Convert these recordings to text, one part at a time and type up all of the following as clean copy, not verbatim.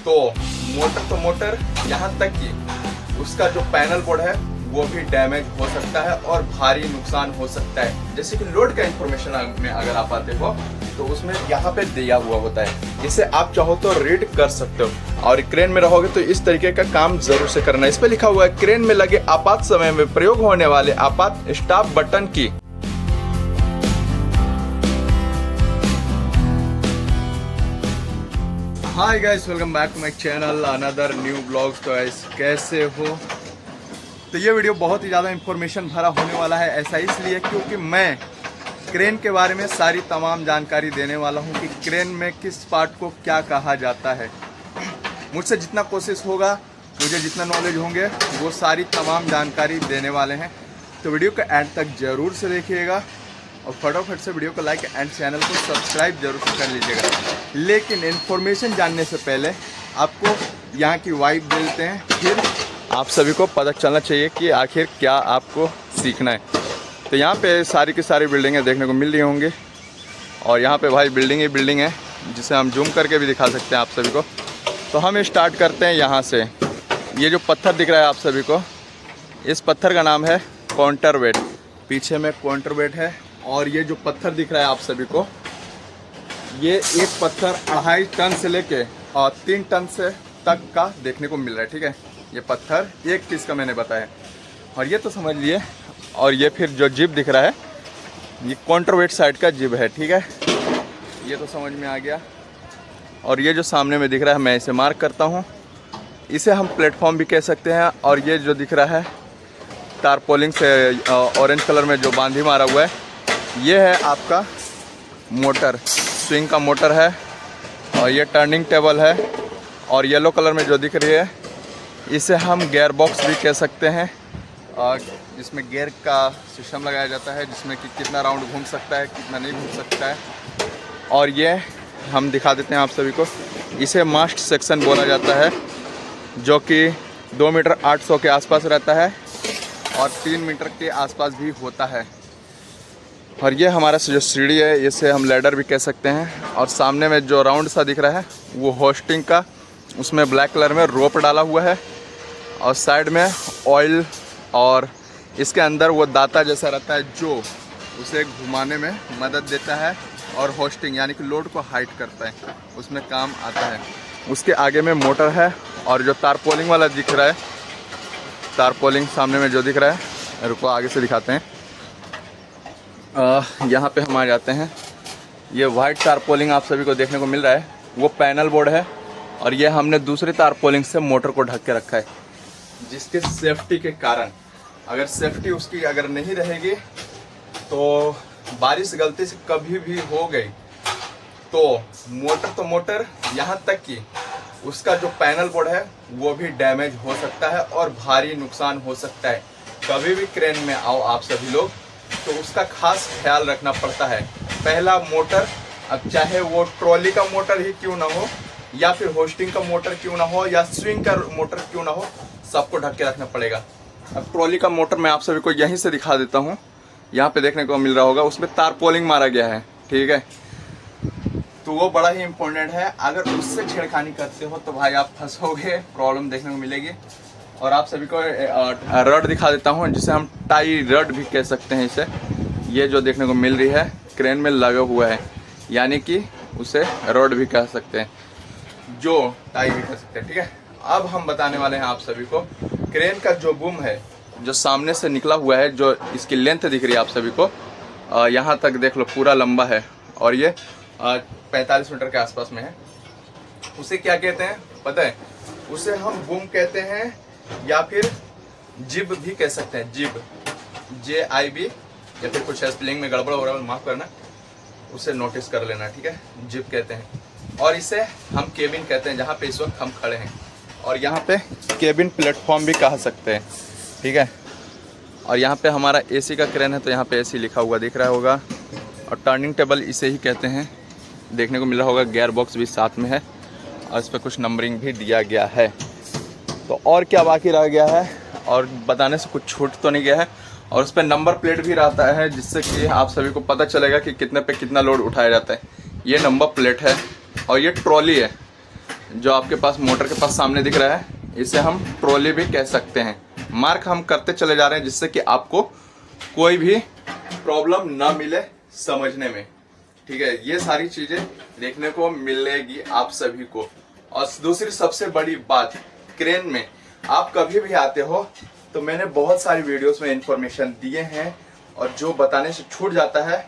तो मोटर यहाँ तक कि उसका जो पैनल बोर्ड है वो भी डैमेज हो सकता है और भारी नुकसान हो सकता है। जैसे कि लोड का इंफॉर्मेशन में अगर आप आते हो तो उसमें यहाँ पे दिया हुआ होता है, इसे आप चाहो तो रीड कर सकते हो। और क्रेन में रहोगे तो इस तरीके का काम जरूर से करना। इस पे लिखा हुआ है क्रेन में लगे आपात समय में प्रयोग होने वाले आपात स्टॉप बटन की। Hi guys, welcome back to my channel another new blogs. तो गाइस कैसे हो? तो ये वीडियो बहुत ही ज़्यादा इंफॉर्मेशन भरा होने वाला है। ऐसा इसलिए क्योंकि मैं क्रेन के बारे में सारी तमाम जानकारी देने वाला हूँ कि क्रेन में किस पार्ट को क्या कहा जाता है। मुझसे जितना कोशिश होगा, मुझे जितना नॉलेज होंगे, वो सारी तमाम जानकारी देने वाले हैं। तो वीडियो को एंड तक ज़रूर से देखिएगा और फटाफट से वीडियो को लाइक एंड चैनल को सब्सक्राइब जरूर से कर लीजिएगा। लेकिन इन्फॉर्मेशन जानने से पहले आपको यहाँ की वाइब दे देते हैं, फिर आप सभी को पता चलना चाहिए कि आखिर क्या आपको सीखना है। तो यहाँ पे सारी की सारी बिल्डिंगें देखने को मिल रही होंगी और यहाँ पे भाई बिल्डिंग ही बिल्डिंग है, जिसे हम जूम करके भी दिखा सकते हैं आप सभी को। तो हम स्टार्ट करते हैं यहाँ से। ये जो पत्थर दिख रहा है आप सभी को, इस पत्थर का नाम है काउंटरवेट। पीछे में काउंटरवेट है। और ये जो पत्थर दिख रहा है आप सभी को, ये एक पत्थर 2.5 टन से लेके और 3 टन से तक का देखने को मिल रहा है। ठीक है, ये पत्थर एक पीस का मैंने बताया। और ये तो समझ लिए। और ये फिर जो जिब दिख रहा है, ये काउंटरवेट साइड का जिब है। ठीक है, ये तो समझ में आ गया। और ये जो सामने में दिख रहा है, मैं इसे मार्क करता हूँ, इसे हम प्लेटफॉर्म भी कह सकते हैं। और ये जो दिख रहा है टारपोलिंग से ऑरेंज कलर में जो बांधी मारा हुआ है, ये है आपका मोटर, स्विंग का मोटर है। और ये टर्निंग टेबल है। और येलो कलर में जो दिख रही है, इसे हम गियर बॉक्स भी कह सकते हैं। और जिसमें गियर का सिस्टम लगाया जाता है, जिसमें कि कितना राउंड घूम सकता है, कितना नहीं घूम सकता है। और ये हम दिखा देते हैं आप सभी को, इसे मास्ट सेक्शन बोला जाता है, जो कि 2 मीटर 800 के आसपास रहता है और 3 मीटर के आसपास भी होता है। और ये हमारा जो सीढ़ी है, इसे हम लैडर भी कह सकते हैं। और सामने में जो राउंड सा दिख रहा है, वो होस्टिंग का, उसमें ब्लैक कलर में रोप डाला हुआ है। और साइड में ऑयल, और इसके अंदर वो दाता जैसा रहता है जो उसे घुमाने में मदद देता है और होस्टिंग यानी कि लोड को हाइट करता है, उसमें काम आता है। उसके आगे में मोटर है। और जो तारपोलिंग वाला दिख रहा है, तारपोलिंग सामने में जो दिख रहा है, रुको आगे से दिखाते हैं। यहाँ पे हम आ जाते हैं। ये वाइट तारपोलिंग आप सभी को देखने को मिल रहा है, वो पैनल बोर्ड है। और ये हमने दूसरी तारपोलिंग से मोटर को ढक के रखा है, जिसके सेफ्टी के कारण। अगर सेफ्टी उसकी अगर नहीं रहेगी तो बारिश गलती से कभी भी हो गई तो मोटर यहाँ तक कि उसका जो पैनल बोर्ड है वो भी डैमेज हो सकता है और भारी नुकसान हो सकता है। कभी भी क्रेन में आओ आप सभी लोग तो उसका खास ख्याल रखना पड़ता है। पहला मोटर, अब चाहे वो ट्रॉली का मोटर ही क्यों ना हो, या फिर होस्टिंग का मोटर क्यों ना हो, या स्विंग का मोटर क्यों ना हो, सबको ढक के रखना पड़ेगा। अब ट्रॉली का मोटर मैं आप सभी को यहीं से दिखा देता हूँ। यहाँ पे देखने को मिल रहा होगा, उसमें तारपोलिंग मारा गया है। ठीक है, तो वो बड़ा ही इम्पोर्टेंट है। अगर उससे छेड़खानी करते हो तो भाई आप फंसोगे, प्रॉब्लम देखने को मिलेगी। और आप सभी को रड दिखा देता हूँ, जिसे हम टाई रड भी कह सकते हैं इसे। ये जो देखने को मिल रही है, क्रेन में लगा हुआ है, यानी कि उसे रड भी कह सकते हैं, जो टाई भी कह सकते हैं। ठीक है, अब हम बताने वाले हैं आप सभी को क्रेन का जो बूम है, जो सामने से निकला हुआ है, जो इसकी लेंथ दिख रही है आप सभी को, यहाँ तक देख लो, पूरा लंबा है। और ये 45 मीटर के आसपास में है। उसे क्या कहते हैं पता है? उसे हम बूम कहते हैं, या फिर जिब भी कह सकते हैं। जिब, JIB, या फिर कुछ स्पेलिंग में गड़बड़ हो रहा है, माफ करना, उसे नोटिस कर लेना। ठीक है, जिब कहते हैं। और इसे हम केबिन कहते हैं, जहाँ पे इस वक्त हम खड़े हैं। और यहाँ पे केबिन प्लेटफॉर्म भी कह सकते हैं। ठीक है, और यहाँ पे हमारा AC का क्रेन है, तो यहाँ पे AC लिखा हुआ दिख रहा होगा। और टर्निंग टेबल इसे ही कहते हैं, देखने को मिल रहा होगा। गियर बॉक्स भी साथ में है और इस पर कुछ नंबरिंग भी दिया गया है। तो और क्या बाकी रह गया है, और बताने से कुछ छूट तो नहीं गया है। और उस पर नंबर प्लेट भी रहता है, जिससे कि आप सभी को पता चलेगा कि कितने पे कितना लोड उठाया जाता है। ये नंबर प्लेट है। और ये ट्रॉली है। जो आपके पास मोटर के पास सामने दिख रहा है, इसे हम ट्रॉली भी कह सकते हैं। मार्क हम करते चले जा रहे हैं जिससे कि आपको कोई भी प्रॉब्लम ना मिले समझने में। ठीक है, ये सारी चीजें देखने को मिलेगी आप सभी को। और दूसरी सबसे बड़ी बात, क्रेन में आप कभी भी आते हो तो मैंने बहुत सारी वीडियोस में इंफॉर्मेशन दिए हैं, और जो बताने से छूट जाता है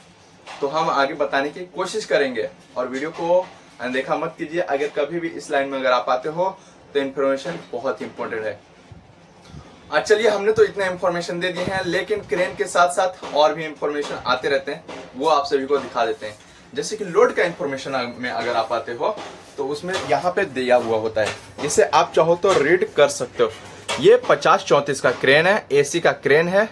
तो हम आगे बताने की कोशिश करेंगे। और वीडियो को अनदेखा मत कीजिए। अगर कभी भी इस लाइन में अगर आप आते हो तो इन्फॉर्मेशन बहुत इंपॉर्टेंट है। आज चलिए, हमने तो इतना इन्फॉर्मेशन दे दिए हैं, लेकिन क्रेन के साथ साथ और भी इन्फॉर्मेशन आते रहते हैं, वो आप सभी को दिखा देते हैं। जैसे कि लोड का इन्फॉर्मेशन में अगर आप आते हो तो उसमें यहाँ पे दिया हुआ होता है, इसे आप चाहो तो रीड कर सकते हो। ये 50-34 का क्रेन है, AC का क्रेन है,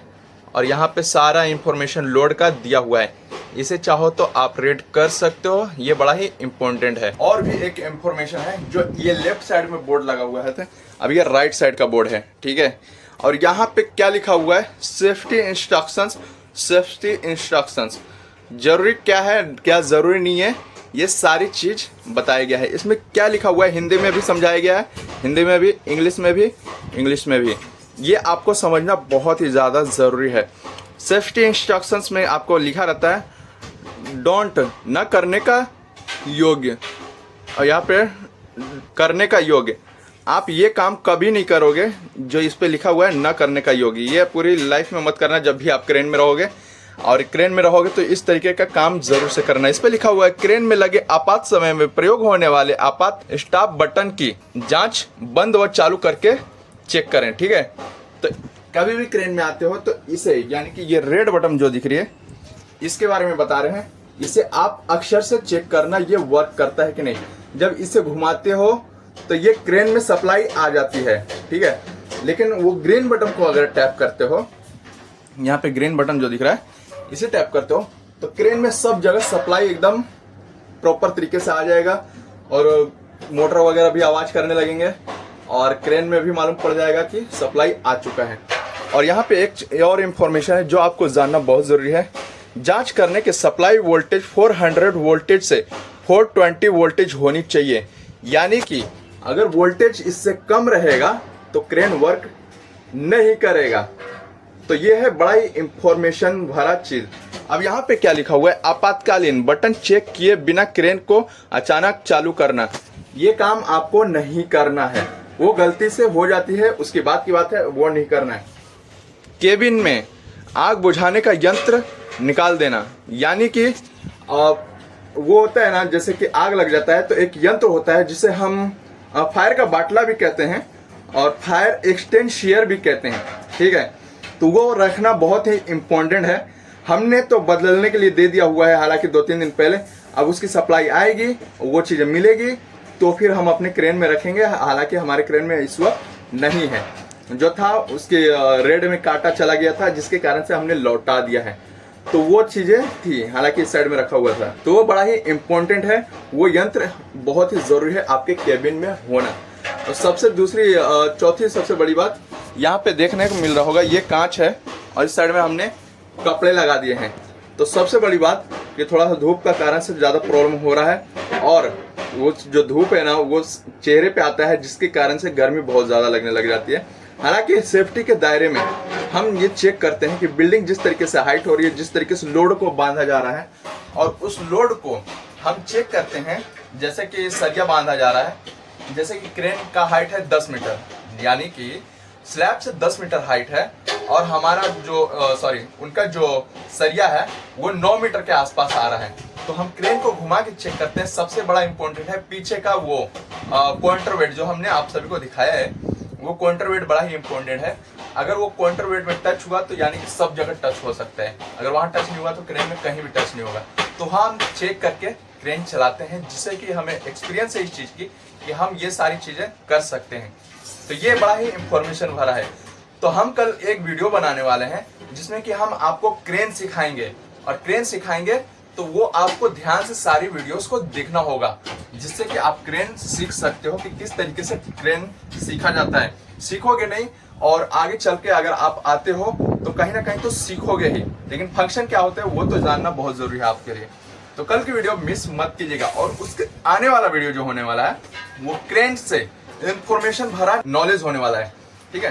और यहाँ पे सारा इन्फॉर्मेशन लोड का दिया हुआ है। इसे चाहो तो आप रीड कर सकते हो, ये बड़ा ही इम्पोर्टेंट है। और भी एक इन्फॉर्मेशन है, जो ये लेफ्ट साइड में बोर्ड लगा हुआ है, अब ये राइट साइड का बोर्ड है। ठीक है, और यहाँ पे क्या लिखा हुआ है, सेफ्टी इंस्ट्रक्शंस। सेफ्टी इंस्ट्रक्शंस जरूरी क्या है, क्या जरूरी नहीं है, ये सारी चीज बताया गया है। इसमें क्या लिखा हुआ है हिंदी में भी समझाया गया है, हिंदी में भी, इंग्लिश में भी। ये आपको समझना बहुत ही ज़्यादा ज़रूरी है। सेफ्टी इंस्ट्रक्शंस में आपको लिखा रहता है डोंट, न करने का योग्य, और यहाँ पे करने का योग्य। आप ये काम कभी नहीं करोगे जो इस पे लिखा हुआ है न करने का योग्य। ये पूरी लाइफ में मत करना। जब भी आप क्रेन में रहोगे, और क्रेन में रहोगे तो इस तरीके का काम जरूर से करना। इस पे लिखा हुआ है क्रेन में लगे आपात समय में प्रयोग होने वाले आपात स्टॉप बटन की जांच बंद व चालू करके चेक करें। ठीक है, तो कभी भी क्रेन में आते हो तो इसे, यानी कि ये रेड बटन जो दिख रही है, इसके बारे में बता रहे हैं। इसे आप अक्षर से चेक करना, ये वर्क करता है कि नहीं। जब इसे घुमाते हो तो ये क्रेन में सप्लाई आ जाती है। ठीक है, लेकिन वो ग्रीन बटन को अगर टैप करते हो, यहाँ पे ग्रीन बटन जो दिख रहा है, इसे टैप करते हो तो क्रेन में सब जगह सप्लाई एकदम प्रॉपर तरीके से आ जाएगा, और मोटर वगैरह भी आवाज करने लगेंगे, और क्रेन में भी मालूम पड़ जाएगा कि सप्लाई आ चुका है। और यहाँ पे एक और इन्फॉर्मेशन है जो आपको जानना बहुत जरूरी है। जांच करने के सप्लाई वोल्टेज 400 वोल्टेज से 420 वोल्टेज होनी चाहिए, यानी कि अगर वोल्टेज इससे कम रहेगा तो क्रेन वर्क नहीं करेगा। तो ये है बड़ा ही इंफॉर्मेशन भरा चीज। अब यहाँ पे क्या लिखा हुआ है, आपातकालीन बटन चेक किए बिना क्रेन को अचानक चालू करना। ये काम आपको नहीं करना है, वो गलती से हो जाती है, उसके बाद की बात है, वो नहीं करना है। केबिन में आग बुझाने का यंत्र निकाल देना, यानी कि वो होता है ना, जैसे कि आग लग जाता है तो एक यंत्र होता है जिसे हम फायर का बाटला भी कहते हैं, और फायर एक्सटेंशियर भी कहते हैं। ठीक है, तो वो रखना बहुत ही इम्पोर्टेंट है। हमने तो बदलने के लिए दे दिया हुआ है, हालांकि 2-3 दिन पहले। अब उसकी सप्लाई आएगी, वो चीज़ें मिलेगी तो फिर हम अपने क्रेन में रखेंगे। हालांकि हमारे क्रेन में इस वक्त नहीं है, जो था उसके रेड में कांटा चला गया था, जिसके कारण से हमने लौटा दिया है। तो वो चीज़ें थी, हालांकि इस साइड में रखा हुआ था, तो वो बड़ा ही इम्पोर्टेंट है। वो यंत्र बहुत ही ज़रूरी है आपके केबिन में होना। और सबसे दूसरी चौथी सबसे बड़ी बात यहाँ पे देखने को मिल रहा होगा, ये कांच है और इस साइड में हमने कपड़े लगा दिए हैं। तो सबसे बड़ी बात कि थोड़ा सा धूप का कारण से ज़्यादा प्रॉब्लम हो रहा है, और वो जो धूप है ना वो चेहरे पे आता है, जिसके कारण से गर्मी बहुत ज़्यादा लगने लग जाती है। हालांकि सेफ्टी के दायरे में हम ये चेक करते हैं कि बिल्डिंग जिस तरीके से हाइट हो रही है, जिस तरीके से लोड को बांधा जा रहा है, और उस लोड को हम चेक करते हैं। जैसे कि सरिया बांधा जा रहा है, जैसे कि क्रेन का हाइट है 10 मीटर, यानी कि स्लैब से 10 मीटर हाइट है, और हमारा जो उनका जो सरिया है वो 9 मीटर के आसपास आ रहा है। तो हम क्रेन को घुमा के चेक करते हैं। सबसे बड़ा इंपॉर्टेंट है पीछे का वो काउंटर वेट, जो हमने आप सभी को दिखाया है, वो काउंटर वेट बड़ा ही इंपॉर्टेंट है। अगर वो काउंटर वेट में टच हुआ तो यानी कि सब जगह टच हो सकता है, अगर वहाँ टच नहीं हुआ तो क्रेन में कहीं भी टच नहीं होगा। तो हम चेक करके क्रेन चलाते हैं, जिससे कि हमें एक्सपीरियंस है इस चीज़ की कि हम ये सारी चीज़ें कर सकते हैं। तो ये बड़ा ही इंफॉर्मेशन भरा है। तो हम कल एक वीडियो बनाने वाले हैं जिसमें कि हम आपको क्रेन सिखाएंगे, और क्रेन सिखाएंगे तो वो आपको ध्यान से सारी वीडियोस को देखना होगा, जिससे कि आप क्रेन सीख सकते हो कि किस तरीके से क्रेन सीखा जाता है। सीखोगे नहीं और आगे चल के अगर आप आते हो तो कहीं ना कहीं तो सीखोगे ही, लेकिन फंक्शन क्या होता है वो तो जानना बहुत जरूरी है आपके लिए। तो कल की वीडियो मिस मत कीजिएगा। और उसके आने वाला वीडियो जो होने वाला है वो क्रेन से इंफॉर्मेशन भरा नॉलेज होने वाला है, ठीक है।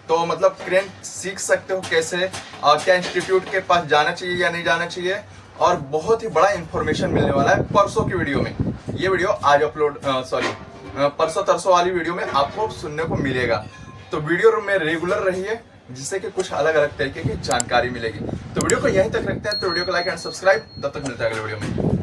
तो मतलब क्रेन सीख सकते हो कैसे, क्या इंस्टीट्यूट के पास जाना चाहिए या नहीं जाना चाहिए, और बहुत ही बड़ा इंफॉर्मेशन मिलने वाला है परसों की वीडियो में। ये वीडियो आज अपलोड परसों तरसों वाली वीडियो में आपको सुनने को मिलेगा। तो वीडियो में रेगुलर रहिए, जिससे कि कुछ अलग अलग तरीके की जानकारी मिलेगी। तो वीडियो को यहीं तक रखते हैं। तो वीडियो को लाइक एंड सब्सक्राइब, तब तक मिलता है अगले वीडियो में।